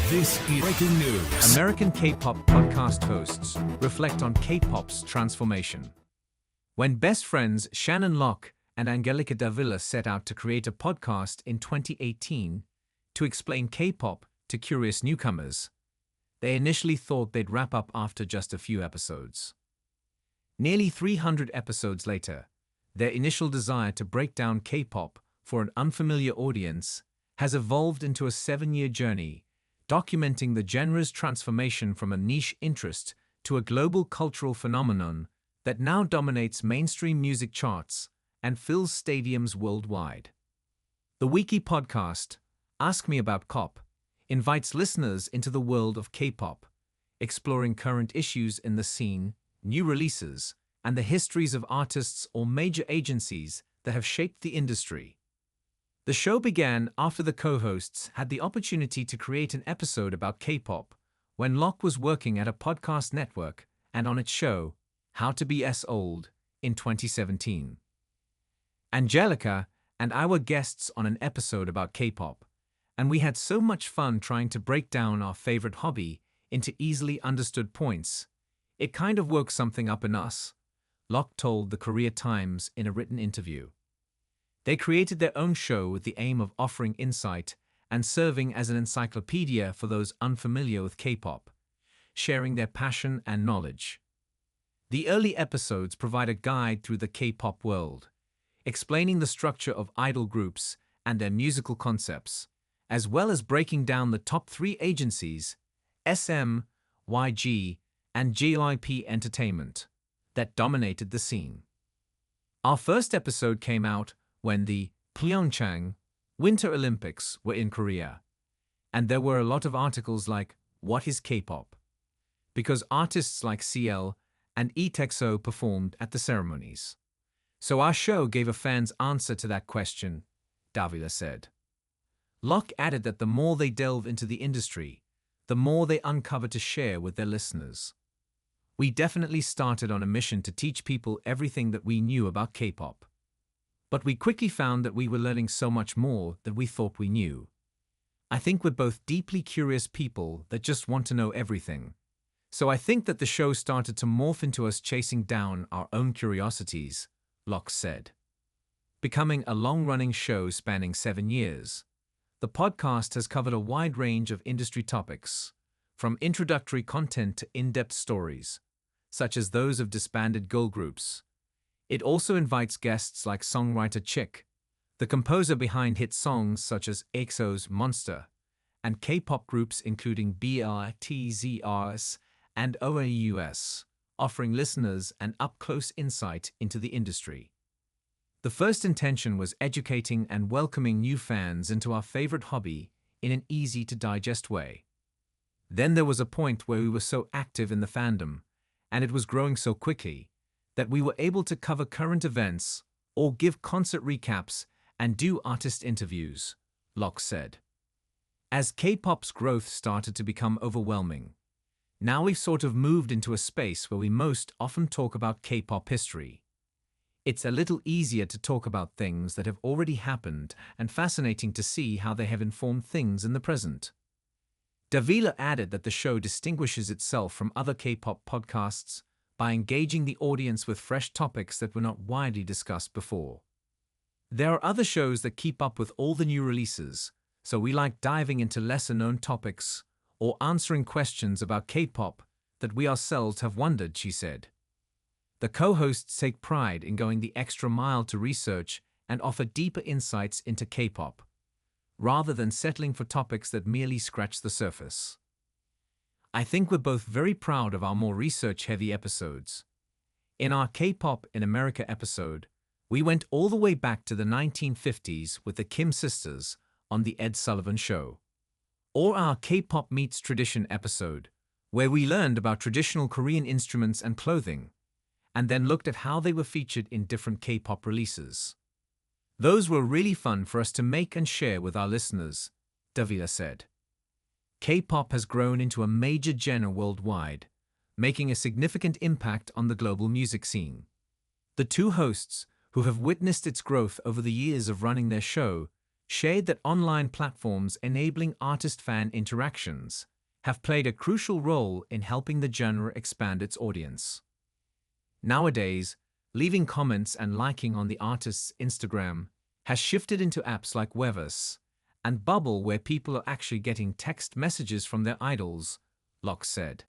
This is breaking news. American K-pop podcast hosts reflect on K-pop's transformation. When best friends Shannon, Locke, and Angélica Davila set out to create a podcast in 2018 to explain K-pop to curious newcomers, they initially thought they'd wrap up after just a few episodes. Nearly 300 episodes later, their initial desire to break down K-pop for an unfamiliar audience has evolved into a 7-year journey, documenting the genre's transformation from a niche interest to a global cultural phenomenon that now dominates mainstream music charts and fills stadiums worldwide. The Wiki podcast, Ask Me About Kpop, invites listeners into the world of K-pop, exploring current issues in the scene, new releases, and the histories of artists or major agencies that have shaped the industry. The show began after the co-hosts had the opportunity to create an episode about K-pop when Locke was working at a podcast network and on its show, How to Be S Old, in 2017. Angélica and I were guests on an episode about K-pop, and we had so much fun trying to break down our favorite hobby into easily understood points. It kind of woke something up in us, Locke told the Korea Times in a written interview. They created their own show with the aim of offering insight and serving as an encyclopedia for those unfamiliar with K-pop, sharing their passion and knowledge. The early episodes provide a guide through the K-pop world, explaining the structure of idol groups and their musical concepts, as well as breaking down the top 3 agencies, SM, YG, and JYP Entertainment, that dominated the scene. Our first episode came out when the Pyeongchang Winter Olympics were in Korea, and there were a lot of articles like, "What is K-pop?" because artists like CL and EXO performed at the ceremonies. So our show gave a fan's answer to that question, Davila said. Locke added that the more they delve into the industry, the more they uncover to share with their listeners. We definitely started on a mission to teach people everything that we knew about K-pop. But we quickly found that we were learning so much more than we thought we knew. I think we're both deeply curious people that just want to know everything. So I think that the show started to morph into us chasing down our own curiosities, Locke said. Becoming a long-running show spanning 7 years, the podcast has covered a wide range of industry topics, from introductory content to in-depth stories, such as those of disbanded girl groups. It also invites guests like songwriter Chick, the composer behind hit songs such as EXO's Monster, and K-pop groups including BTS and OAUS, offering listeners an up-close insight into the industry. The first intention was educating and welcoming new fans into our favorite hobby in an easy-to-digest way. Then there was a point where we were so active in the fandom, and it was growing so quickly, that we were able to cover current events or give concert recaps and do artist interviews, Locke said. As K-pop's growth started to become overwhelming, now we've sort of moved into a space where we most often talk about K-pop history. It's a little easier to talk about things that have already happened and fascinating to see how they have informed things in the present. Davila added that the show distinguishes itself from other K-pop podcasts by engaging the audience with fresh topics that were not widely discussed before. There are other shows that keep up with all the new releases, so we like diving into lesser-known topics or answering questions about K-pop that we ourselves have wondered, she said. The co-hosts take pride in going the extra mile to research and offer deeper insights into K-pop, rather than settling for topics that merely scratch the surface. I think we're both very proud of our more research-heavy episodes. In our K-pop in America episode, we went all the way back to the 1950s with the Kim sisters on The Ed Sullivan Show. Or our K-pop meets tradition episode, where we learned about traditional Korean instruments and clothing, and then looked at how they were featured in different K-pop releases. Those were really fun for us to make and share with our listeners, Davila said. K-pop has grown into a major genre worldwide, making a significant impact on the global music scene. The two hosts, who have witnessed its growth over the years of running their show, shared that online platforms enabling artist-fan interactions have played a crucial role in helping the genre expand its audience. Nowadays, leaving comments and liking on the artist's Instagram has shifted into apps like Weverse and Bubble, where people are actually getting text messages from their idols, Locke said.